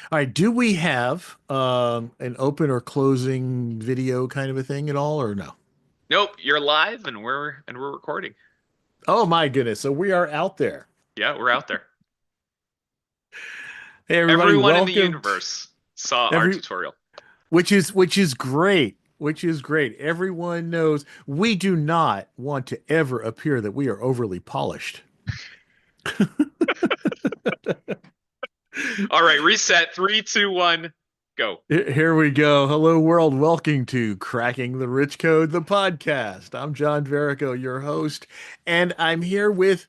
All right, do we have an open or closing video kind of a thing at all, or no? Nope, you're live and we're recording. Oh my goodness. So we are out there. Yeah, we're out there. Hey everybody, Everyone in the welcome universe saw our every tutorial. which is great. Which is great. Everyone knows we do not want to ever appear that we are overly polished. All right, reset. Three, two, one, go. Here we go. Hello world. Welcome to Cracking the Rich Code, the podcast. I'm John Verrico, your host, and I'm here with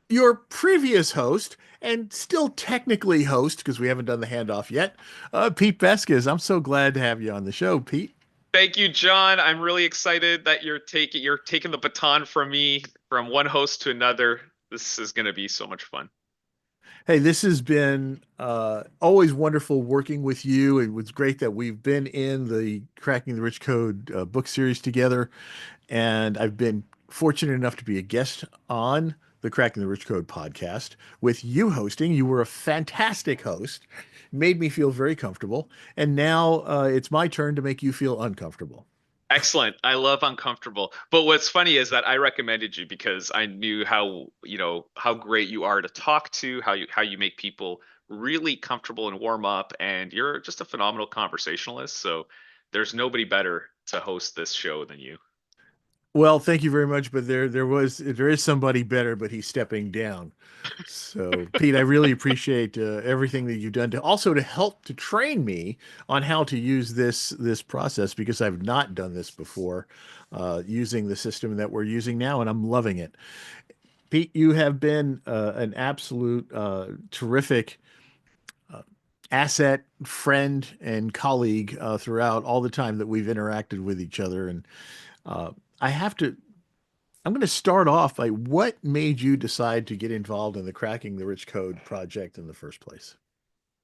your previous host and still technically host because we haven't done the handoff yet, Pete Beskas. I'm so glad to have you on the show, Pete. Thank you, John. I'm really excited that you're taking the baton from me from one host to another. This is going to be so much fun. Hey, this has been always wonderful working with you. It was great that we've been in the Cracking the Rich Code book series together, and I've been fortunate enough to be a guest on the Cracking the Rich Code podcast with you hosting. You were a fantastic host, made me feel very comfortable, and now it's my turn to make you feel uncomfortable. Excellent. I love uncomfortable. But what's funny is that I recommended you because I knew how great you are to talk to, how you make people really comfortable and warm up, and you're just a phenomenal conversationalist. So there's nobody better to host this show than you. Well, thank you very much, but there is somebody better, but he's stepping down. So, Pete, I really appreciate everything that you've done to also to help to train me on how to use this process because I've not done this before, using the system that we're using now, and I'm loving it. Pete, you have been an absolute terrific asset, friend, and colleague throughout all the time that we've interacted with each other, and uh, I have to I'm going to start off by what made you decide to get involved in the Cracking the Rich Code project in the first place?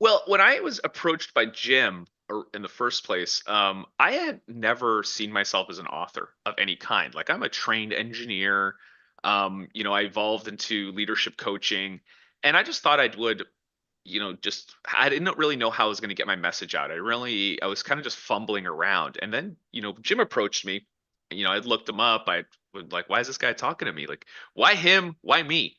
Well, when I was approached by Jim in the first place, I had never seen myself as an author of any kind. Like I'm a trained engineer. I evolved into leadership coaching, and I just thought I would, just I didn't really know how I was going to get my message out. I was kind of just fumbling around, and then Jim approached me. I looked him up. I was like, why is this guy talking to me? Like, why him? Why me?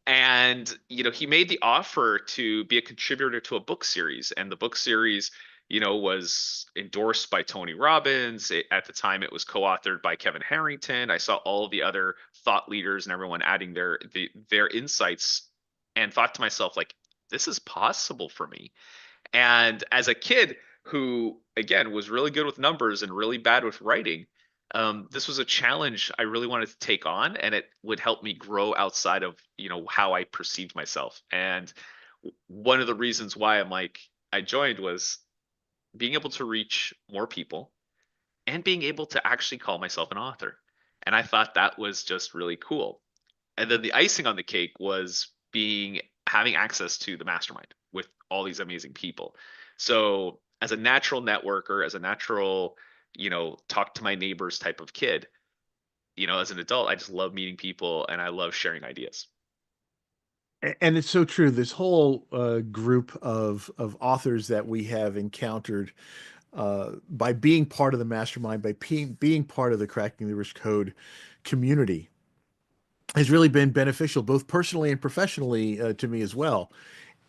And he made the offer to be a contributor to a book series, and the book series was endorsed by Tony Robbins. At the time it was co-authored by Kevin Harrington. I saw all of the other thought leaders and everyone adding their insights, and thought to myself, like, this is possible for me. And as a kid who, again, was really good with numbers and really bad with writing, this was a challenge I really wanted to take on, and it would help me grow outside of, how I perceived myself. And one of the reasons why I joined was being able to reach more people and being able to actually call myself an author. And I thought that was just really cool. And then the icing on the cake was being having access to the mastermind with all these amazing people. So as a natural networker, as a natural, talk to my neighbors type of kid, as an adult, I just love meeting people and I love sharing ideas. And it's so true. This whole group of authors that we have encountered by being part of the mastermind, by being part of the Cracking the Rich Code community, has really been beneficial, both personally and professionally, to me as well.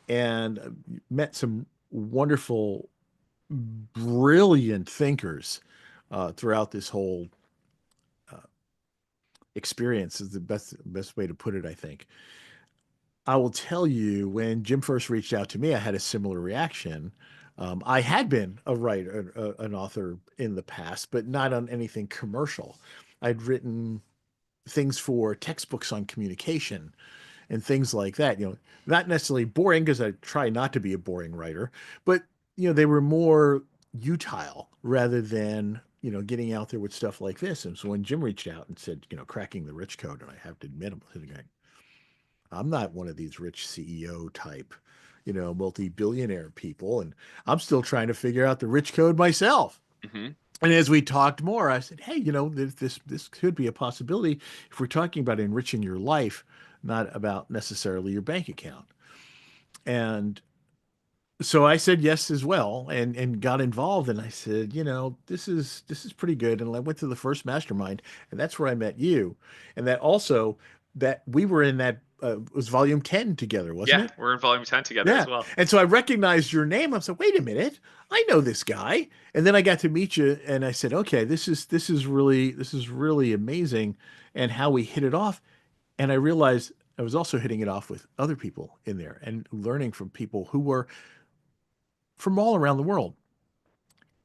And met some wonderful, brilliant thinkers throughout this whole uh, experience is the best way to put it, I think. I will tell you, when Jim first reached out to me, I had a similar reaction. I had been a writer, an author in the past, but not on anything commercial. I'd written things for textbooks on communication and things like that. Not necessarily boring because I try not to be a boring writer, but they were more utile rather than getting out there with stuff like this. And so when Jim reached out and said, cracking the rich code, and I have to admit, I'm not one of these rich CEO type, multi-billionaire people, and I'm still trying to figure out the rich code myself. Hmm. And as we talked more, I said, "Hey, this could be a possibility if we're talking about enriching your life, not about necessarily your bank account." And so I said yes as well, and got involved. And I said, this is pretty good. And I went to the first mastermind, and that's where I met you. And that also that we were in that was volume 10 together, wasn't Yeah, it? we're in volume 10 together as Yeah. well. And so I recognized your name. I said, wait a minute, I know this guy. And then I got to meet you, and I said, okay, this is really amazing, and how we hit it off. And I realized I was also hitting it off with other people in there and learning from people who were from all around the world,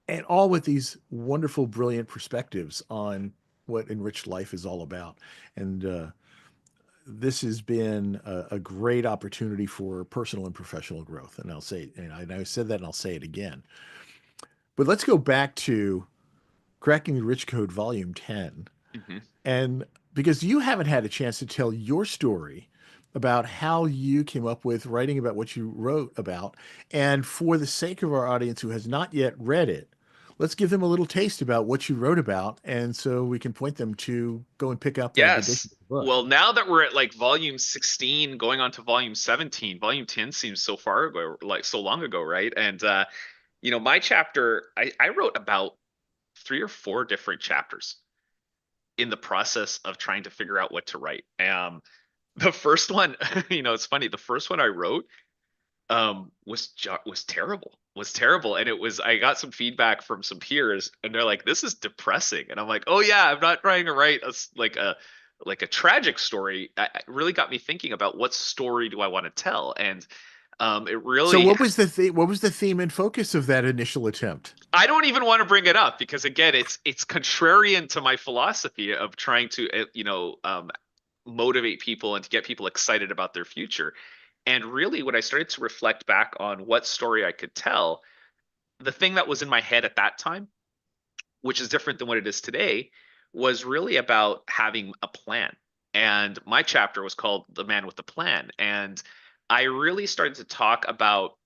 and all with these wonderful, brilliant perspectives on what enriched life is all about. And this has been a great opportunity for personal and professional growth. And I'll say, and I said that, and I'll say it again. But let's go back to Cracking the Rich Code, Volume 10. Hmm. And because you haven't had a chance to tell your story about how you came up with writing about what you wrote about. And for the sake of our audience who has not yet read it, let's give them a little taste about what you wrote about. And so we can point them to go and pick up that edition Yes. of the book. Well, now that we're at like volume 16 going on to volume 17, volume 10 seems so far ago, like so long ago, right? And my chapter, I wrote about 3 or 4 different chapters in the process of trying to figure out what to write. The first one, it's funny, the first one I wrote was terrible, and it was, I got some feedback from some peers, and they're like, this is depressing, and I'm like, oh yeah, I'm not trying to write like a tragic story. It really got me thinking about what story do I want to tell. And it So really, what was the theme and focus of that initial attempt? I don't even want to bring it up because again, it's contrarian to my philosophy of trying to motivate people and to get people excited about their future. And really, when I started to reflect back on what story I could tell, the thing that was in my head at that time, which is different than what it is today, was really about having a plan. And my chapter was called The Man with the Plan. And I really started to talk about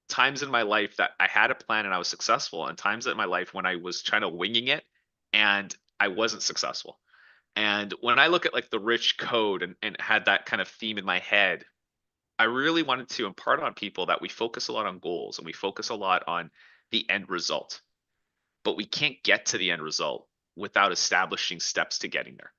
times in my life that I had a plan and I was successful, and times in my life when I was kind of winging it and I wasn't successful. And when I look at like the rich code and had that kind of theme in my head, I really wanted to impart on people that we focus a lot on goals and we focus a lot on the end result, but we can't get to the end result without establishing steps to getting there.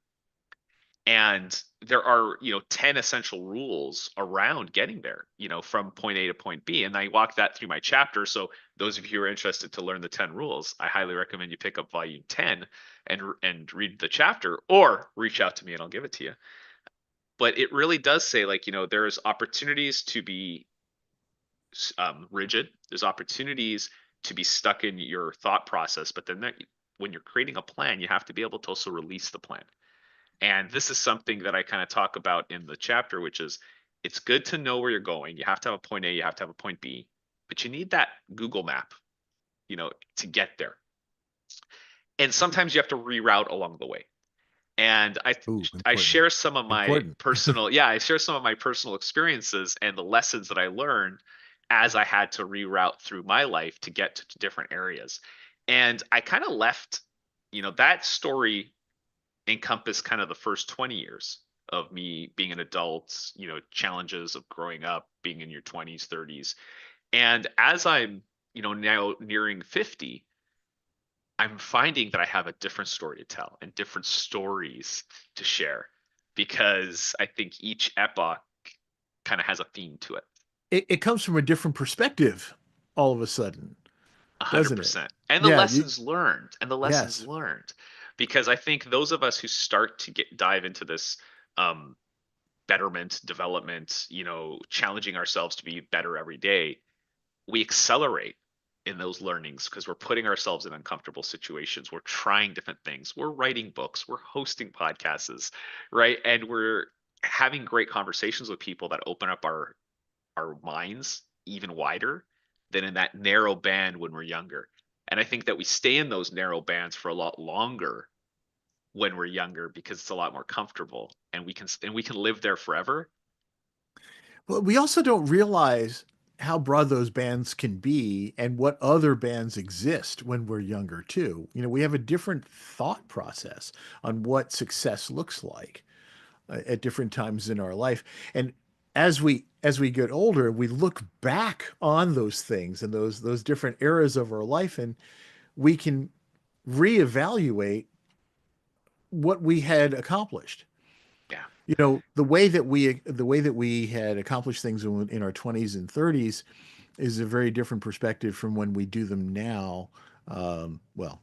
And there are, 10 essential rules around getting there, from point A to point B. And I walk that through my chapter. So those of you who are interested to learn the 10 rules, I highly recommend you pick up volume 10 and read the chapter, or reach out to me and I'll give it to you. But it really does say, like, there's opportunities to be rigid. There's opportunities to be stuck in your thought process, but then when you're creating a plan, you have to be able to also release the plan. And this is something that I kind of talk about in the chapter, which is it's good to know where you're going. You have to have a point A, you have to have a point B, but you need that Google map, to get there. And sometimes you have to reroute along the way. And I Ooh, I important. share some of my Important. personal, yeah, I share some of my personal experiences and the lessons that I learned as I had to reroute through my life to get to different areas. And I kind of left, that story encompassed kind of the first 20 years of me being an adult, challenges of growing up, being in your 20s, 30s. And as I'm, now nearing 50, I'm finding that I have a different story to tell and different stories to share because I think each epoch kind of has a theme to it. It comes from a different perspective all of a sudden, doesn't it? 100%. And the Yeah, you, lessons learned, and the lessons yes. learned. Because I think those of us who start to dive into this um, betterment, development, challenging ourselves to be better every day, we accelerate in those learnings because we're putting ourselves in uncomfortable situations. We're trying different things. We're writing books. We're hosting podcasts, right? And we're having great conversations with people that open up our minds even wider than in that narrow band when we're younger. And I think that we stay in those narrow bands for a lot longer when we're younger because it's a lot more comfortable and we can live there forever. Well, we also don't realize how broad those bands can be and what other bands exist when we're younger too. We have a different thought process on what success looks like at different times in our life. And as we get older, we look back on those things and those different eras of our life, and we can reevaluate what we had accomplished. Yeah. The way that we had accomplished things in our 20s and 30s is a very different perspective from when we do them now. Well,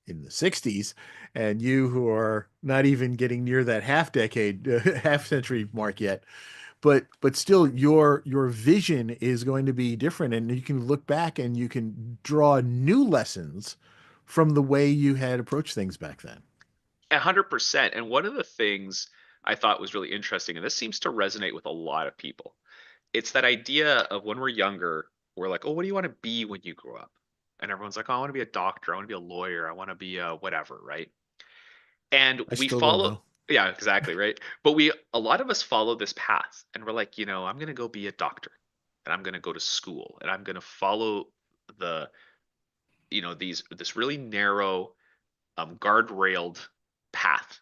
in the 60s, and you who are not even getting near that half decade, half century mark yet, but still your vision is going to be different, and you can look back and you can draw new lessons from the way you had approached things back then. 100%. And one of the things I thought was really interesting, and this seems to resonate with a lot of people, it's that idea of when we're younger, we're like, oh, what do you want to be when you grow up? And everyone's like, oh, I want to be a doctor. I want to be a lawyer. I want to be a whatever, right? And I we still don't follow, know. yeah, exactly, right? But a lot of us follow this path and we're like, I'm going to go be a doctor and I'm going to go to school and I'm going to follow the, this really narrow, guardrailed path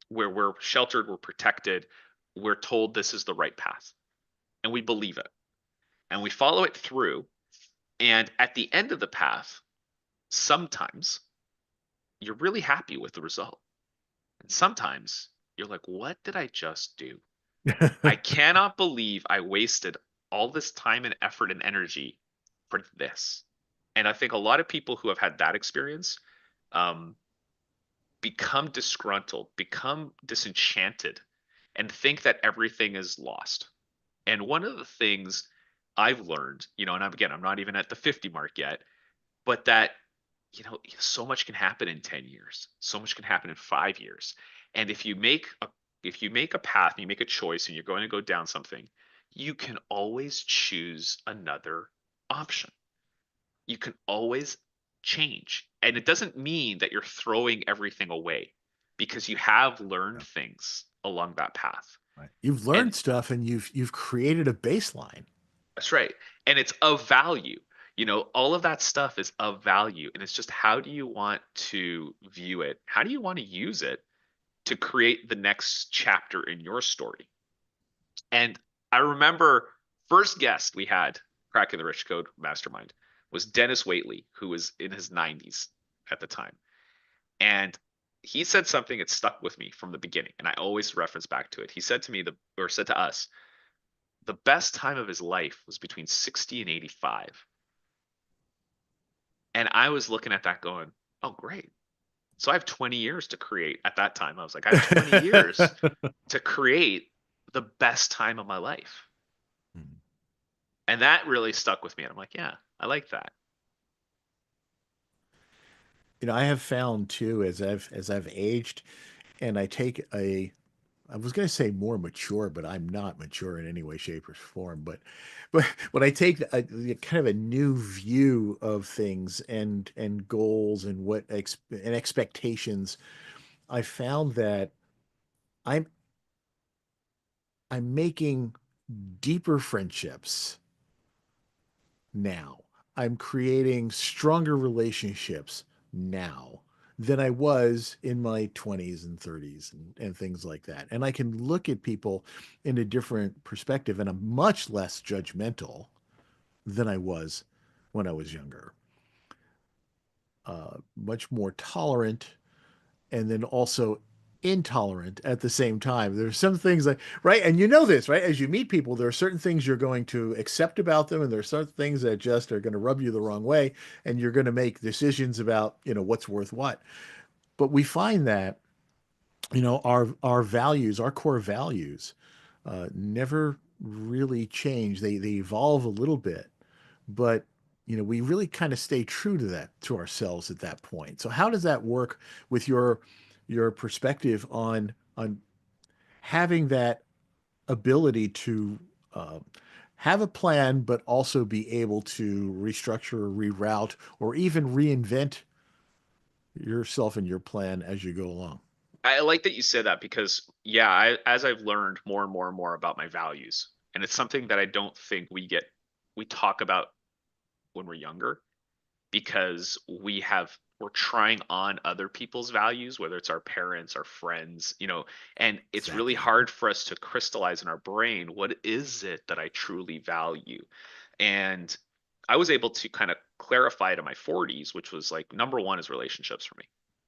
where we're sheltered, we're protected, we're told this is the right path, and we believe it, and we follow it through. And at the end of the path, sometimes you're really happy with the result, and sometimes you're like, "What did I just do? I cannot believe I wasted all this time and effort and energy for this." And I think a lot of people who have had that experience um, become disgruntled, become disenchanted, and think that everything is lost. And one of the things I've learned, and I'm not even at the 50 mark yet, but that, so much can happen in 10 years. So much can happen in 5 years. And if you make a path, you make a choice and you're going to go down something, you can always choose another option. You can always change. And it doesn't mean that you're throwing everything away because you have learned things along that path. Right. You've And learned stuff and you've created a baseline. that's right. And it's of value. All of that stuff is of value. And it's just how do you want to view it? How do you want to use it to create the next chapter in your story? And I remember first guest we had, Cracking the Rich Code Mastermind, was Dennis Waitley, who was in his 90s at the time. And he said something that stuck with me from the beginning. And I always reference back to it. He said to me, or said to us, the best time of his life was between 60 and 85. And I was looking at that going, oh, great. So I have 20 years to create at that time. I was like, I have 20 years to create the best time of my life. And that really stuck with me. And I'm like, yeah, I like that. I have found too, as I've aged, and I was going to say more mature, but I'm not mature in any way, shape, or form. But when I take kind of a new view of things and goals and and expectations, I found that I'm I'm making deeper friendships now. I'm creating stronger relationships now than I was in my 20s and 30s and things like that. And I can look at people in a different perspective, and I'm much less judgmental than I was when I was younger. Much more tolerant, and then also intolerant at the same time. There's some things like, right? And you know this, right? As you meet people, there are certain things you're going to accept about them, and there are certain things that just are going to rub you the wrong way, and you're going to make decisions about, what's worth what. But we find that, our values, our core values, never really change. They evolve a little bit, but we really kind of stay true to that, to ourselves at that point. So how does that work with your perspective on having that ability to uh, have a plan, but also be able to restructure or reroute or even reinvent yourself and your plan as you go along? I like that you said that because, yeah, as I've learned more and more and more about my values, and it's something that I don't think we talk about when we're younger because we're trying on other people's values, whether it's our parents, our friends, and it's really Exactly. hard for us to crystallize in our brain, what is it that I truly value? And I was able to kind of clarify it in my 40s, which was like number one is relationships for me.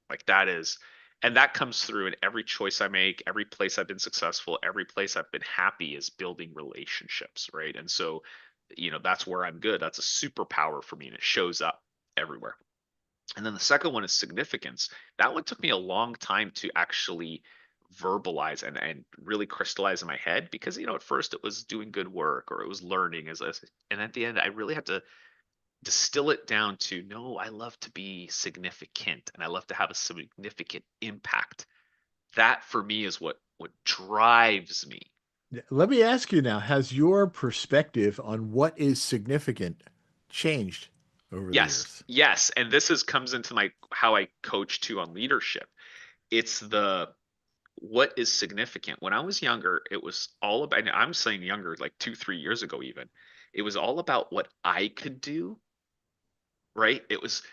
Like that is, and that comes through in every choice I make, every place I've been successful, every place I've been happy is building relationships, right? And so, that's where I'm good. That's a superpower for me, and it shows up everywhere. And then the second one is significance. That one took me a long time to actually verbalize and really crystallize in my head because at first it was doing good work or it was learning and at the end I really had to distill it down to no, I love to be significant and I love to have a significant impact. That for me is what drives me. Let me ask you now, has your perspective on what is significant changed over the Yes, years? yes, and this is comes into my how I coach too on leadership. It's the what is significant. When I was younger, it was all about, and I'm saying younger, like 2, 3 years ago, even, it was all about what I could do, right? It was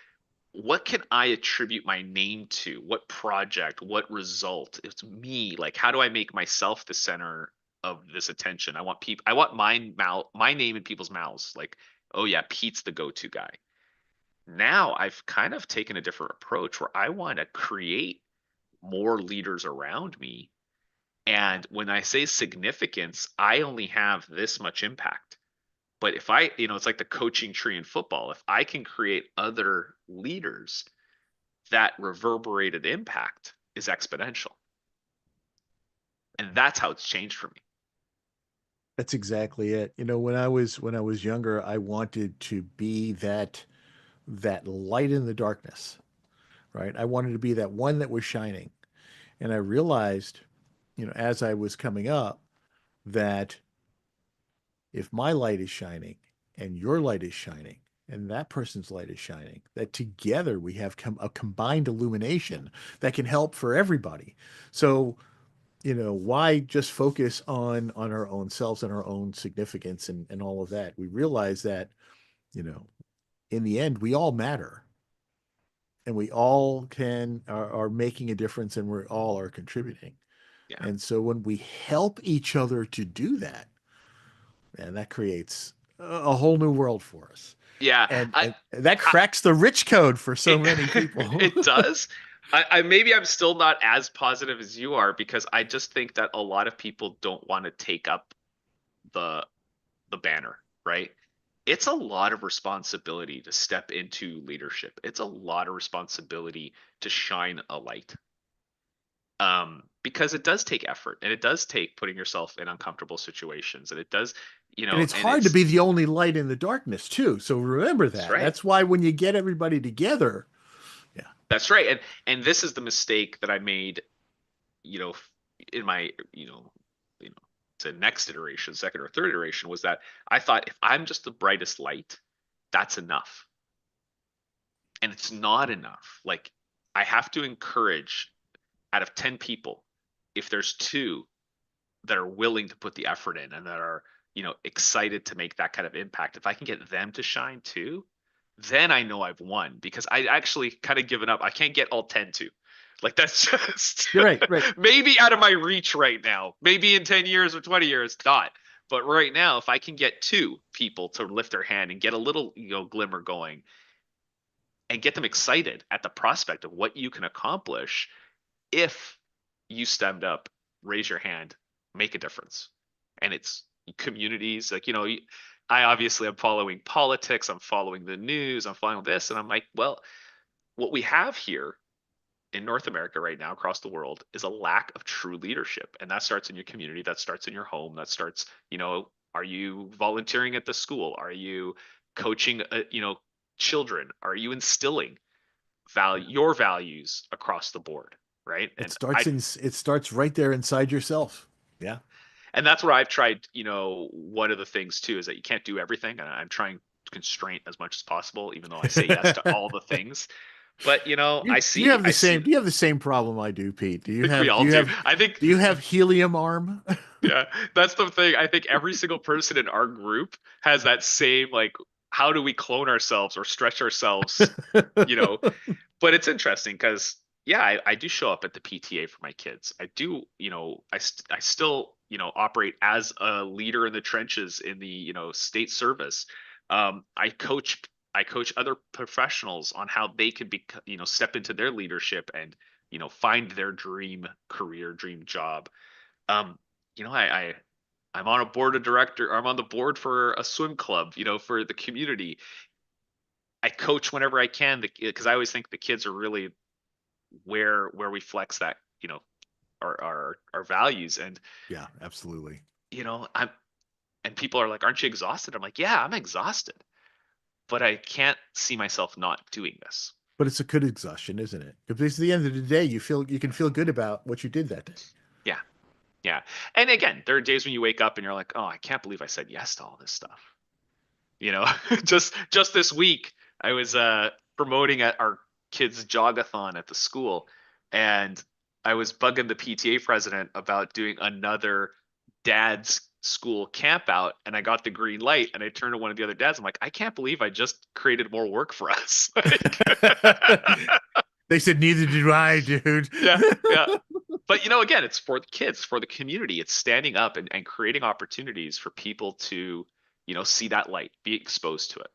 what can I attribute my name to? What project? What result? It's me. Like, how do I make myself the center of this attention? I want my name in people's mouths. Like, oh yeah, Pete's the go-to guy. Now I've kind of taken a different approach where I want to create more leaders around me. And when I say significance, I only have this much impact. But if it's like the coaching tree in football. If I can create other leaders, that reverberated impact is exponential. And that's how it's changed for me. That's exactly it. When I was younger, I wanted to be that light in the darkness, right? I wanted to be that one that was shining. And I realized, as I was coming up, that if my light is shining and your light is shining and that person's light is shining, that together we have a combined illumination that can help for everybody. So, why just focus on our own selves and our own significance and all of that? We realize that, you know, in the end, we all matter and we all are making a difference and we all are contributing. Yeah. And so when we help each other to do that, and that creates a whole new world for us. Yeah. I, And that I cracks the rich code for so it, many people. it does. I maybe I'm still not as positive as you are because I just think that a lot of people don't want to take up the the banner, right? It's a lot of responsibility to step into leadership. It's a lot of responsibility to shine a light. Because it does take effort and it does take putting yourself in uncomfortable situations and it does, And it's and hard to it's be the only light in the darkness, too. So remember that's that. right. That's why when you get everybody together, yeah, That's right. And this is the mistake that I made, you know, in my, to next iteration, second or third iteration was that I thought if I'm just the brightest light, that's enough. And it's not enough. Like I have to encourage out of 10 people, if there's two that are willing to put the effort in and that are, excited to make that kind of impact, if I can get them to shine too, then I know I've won because I actually kind of given up. I can't get all 10 to. Like that's just you're right, right. maybe out of my reach right now. Maybe in 10 years or 20 years, not. But right now, if I can get two people to lift their hand and get a little, glimmer going and get them excited at the prospect of what you can accomplish if you stemmed up, raise your hand, make a difference. And it's communities like, I obviously am following politics, I'm following the news, I'm following this. And I'm like, well, what we have here in North America right now, across the world, is a lack of true leadership. And that starts in your community, that starts in your home, that starts, are you volunteering at the school? Are you coaching, children? Are you instilling your values across the board? Right. It starts right there inside yourself. Yeah. And that's where I've tried, one of the things too is that you can't do everything. And I'm trying to constrain as much as possible, even though I say yes to all the things. But I see, Do you have the same problem I do, Pete? I think we all do. Do you have helium arm? Yeah, that's the thing. I think every single person in our group has that same like how do we clone ourselves or stretch ourselves, you know, but it's interesting because yeah, I do show up at the PTA for my kids. I do, I still, operate as a leader in the trenches in the, state service. I coach other professionals on how they could be, step into their leadership and, find their dream career, dream job. Um, I'm on a board of director. I'm on the board for a swim club, for the community. I coach whenever I can because I always think the kids are really where we flex that, our values. And Yeah, absolutely. I'm and people are like, "Aren't you exhausted?" I'm like, "Yeah, I'm exhausted, but I can't see myself not doing this." But it's a good exhaustion, isn't it? Because at the end of the day, you can feel good about what you did that day. Yeah, yeah. And again, there are days when you wake up and you're like, "Oh, I can't believe I said yes to all this stuff." You know, just this week, I was promoting at our kids' jogathon at the school, and I was bugging the PTA president about doing another dad's school camp out, and I got the green light, and I turned to one of the other dads. I'm like, I can't believe I just created more work for us. Like, They said neither did I, dude. yeah, yeah. But again, it's for the kids, for the community. It's standing up and creating opportunities for people to, see that light, be exposed to it.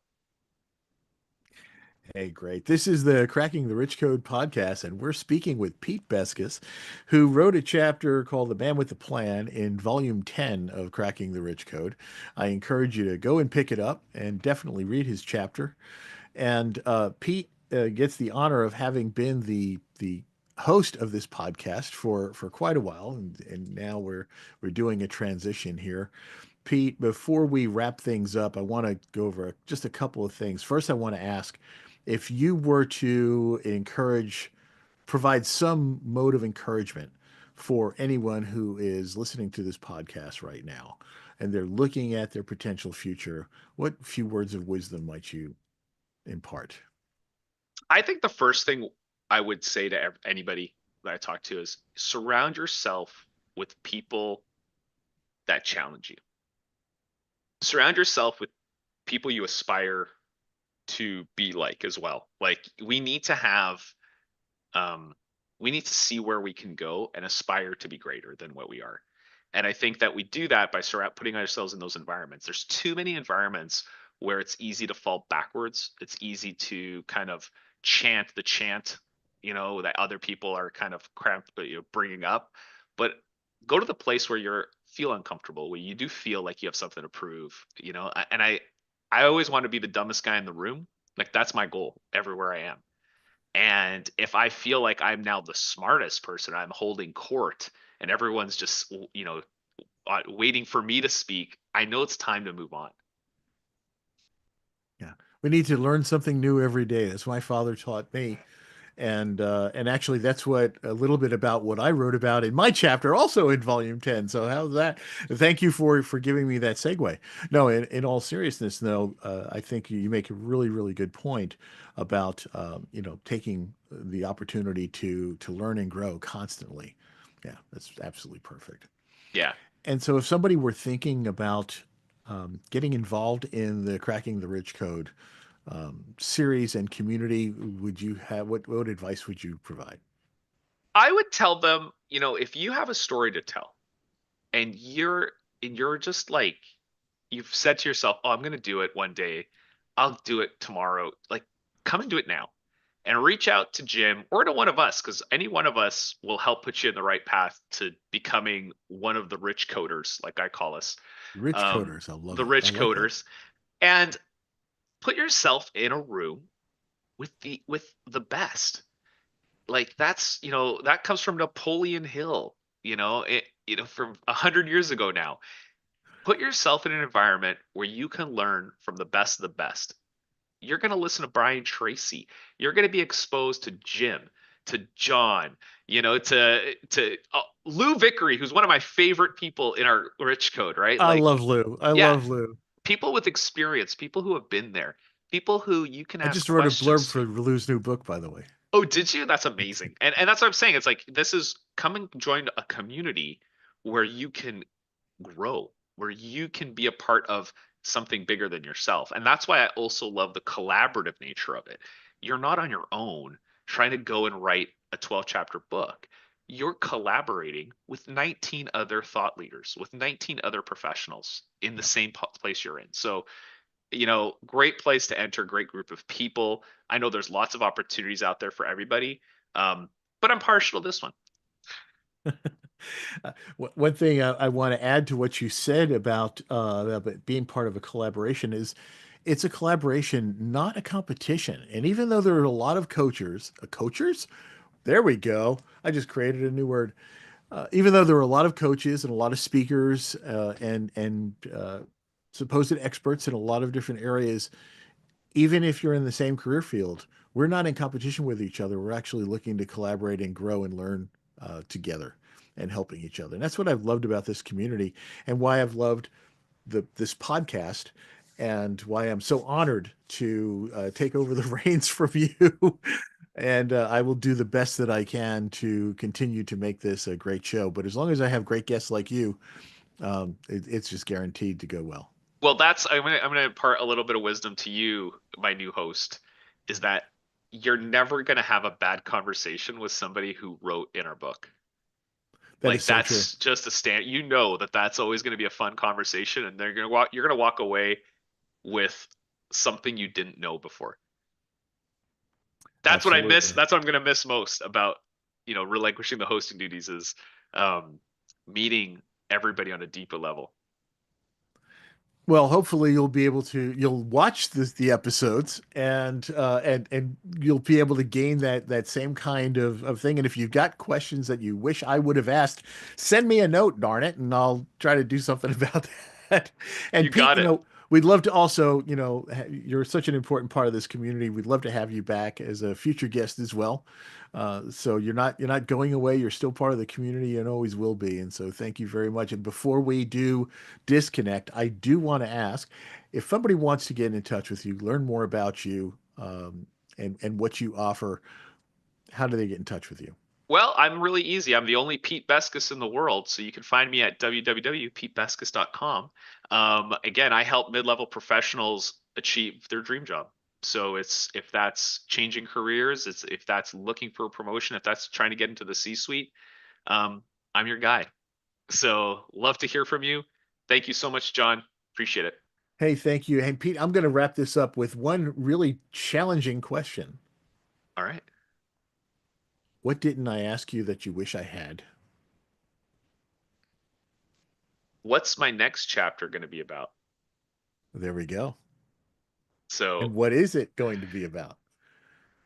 Hey, great. This is the Cracking the Rich Code podcast, and we're speaking with Pete Beskas, who wrote a chapter called The Man with the Plan in volume 10 of Cracking the Rich Code. I encourage you to go and pick it up and definitely read his chapter. And Pete gets the honor of having been the host of this podcast for quite a while, and now we're doing a transition here. Pete, before we wrap things up, I want to go over just a couple of things. First, I want to ask if you were to provide some mode of encouragement for anyone who is listening to this podcast right now and they're looking at their potential future, what few words of wisdom might you impart? I think the first thing I would say to anybody that I talk to is surround yourself with people that challenge you. Surround yourself with people you aspire to be like as well. Like um we need to see where we can go and aspire to be greater than what we are. And I think that we do that by putting ourselves in those environments. There's too many environments where it's easy to fall backwards. It's easy to kind of chant the chant, that other people are kind of bringing up. But go to the place where you feel uncomfortable, where you do feel like you have something to prove, and I always want to be the dumbest guy in the room. Like that's my goal everywhere I am. And if I feel like I'm now the smartest person, I'm holding court and everyone's just, waiting for me to speak, I know it's time to move on. Yeah. We need to learn something new every day. That's what my father taught me. And actually that's what a little bit about what I wrote about in my chapter also in volume 10. So how's that? Thank you for giving me that segue. No, in all seriousness though, I think you make a really really good point about taking the opportunity to learn and grow constantly. Yeah, that's absolutely perfect. Yeah. And so if somebody were thinking about getting involved in the Cracking the Rich Code series and community, would you have what advice would you provide? I would tell them, if you have a story to tell and you're just like you've said to yourself, "Oh, I'm going to do it one day. I'll do it tomorrow." Like come and do it now. And reach out to Jim or to one of us because any one of us will help put you in the right path to becoming one of the rich coders, like I call us, Rich coders, I love the it. I rich like that. coders, and put yourself in a room with the best. Like that comes from Napoleon Hill, from 100 years ago now. Put yourself in an environment where you can learn from the best of the best. You're going to listen to Brian Tracy. You're going to be exposed to Jim, to John, to Lou Vickery, who's one of my favorite people in our Rich Code, right? I Like, love Lou. I yeah, love Lou. people with experience, people who have been there, people who you can I ask just wrote a blurb questions for to. Lou's new book, by the way. Oh, did you? That's amazing. And that's what I'm saying. It's like this is come and join a community where you can grow, where you can be a part of something bigger than yourself. And that's why I also love the collaborative nature of it. You're not on your own trying to go and write a 12 chapter book. You're collaborating with 19 other thought leaders, with 19 other professionals in the same place you're in. So, great place to enter, great group of people. I know there's lots of opportunities out there for everybody, um, but I'm partial to this one. One thing I want to add to what you said about being part of a collaboration is it's a collaboration, not a competition. And even though there are a lot of coachers, there we go. I just created a new word. Even though there are a lot of coaches and a lot of speakers and supposed experts in a lot of different areas, even if you're in the same career field, we're not in competition with each other. We're actually looking to collaborate and grow and learn together and helping each other. And that's what I've loved about this community and why I've loved this podcast and why I'm so honored to take over the reins from you. And I will do the best that I can to continue to make this a great show. But as long as I have great guests like you, it's just guaranteed to go well. Well, I'm gonna impart a little bit of wisdom to you, my new host, is that you're never gonna have a bad conversation with somebody who wrote in our book. That is Like so true. that's just a stand. You know that that's always going to be a fun conversation, and you're gonna walk away with something you didn't know before. That's what I miss. Absolutely. That's what I'm gonna miss most about relinquishing the hosting duties is um, meeting everybody on a deeper level. Well, hopefully you'll watch the episodes and you'll be able to gain that same kind of thing. And if you've got questions that you wish I would have asked, send me a note, darn it, and I'll try to do something about that. And You Pete, got it. we'd love to also, you're such an important part of this community. We'd love to have you back as a future guest as well. So you're not going away. You're still part of the community and always will be. And so thank you very much. And before we do disconnect, I do want to ask if somebody wants to get in touch with you, learn more about you, and what you offer. How do they get in touch with you? Well, I'm really easy. I'm the only Pete Beskas in the world, so you can find me at www.petebeskas.com. Again, I help mid-level professionals achieve their dream job. So it's if that's changing careers, it's if that's looking for a promotion, if that's trying to get into the C-suite, I'm your guy. So love to hear from you. Thank you so much, John. Appreciate it. Hey, thank you. And Pete, I'm going to wrap this up with one really challenging question. All right. What didn't I ask you that you wish I had? What's my next chapter going to be about? There we go. So, And what is it going to be about?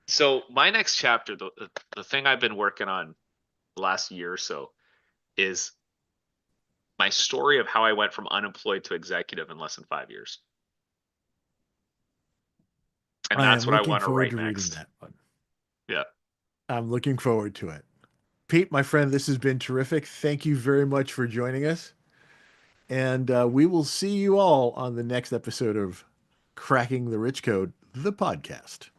so my next chapter, the thing I've been working on the last year or so is my story of how I went from unemployed to executive in less than 5 years. And I that's am what I looking want to forward write to reading next. that one. Yeah. I'm looking forward to it. Pete, my friend, this has been terrific. Thank you very much for joining us. And we will see you all on the next episode of Cracking the Rich Code, the podcast.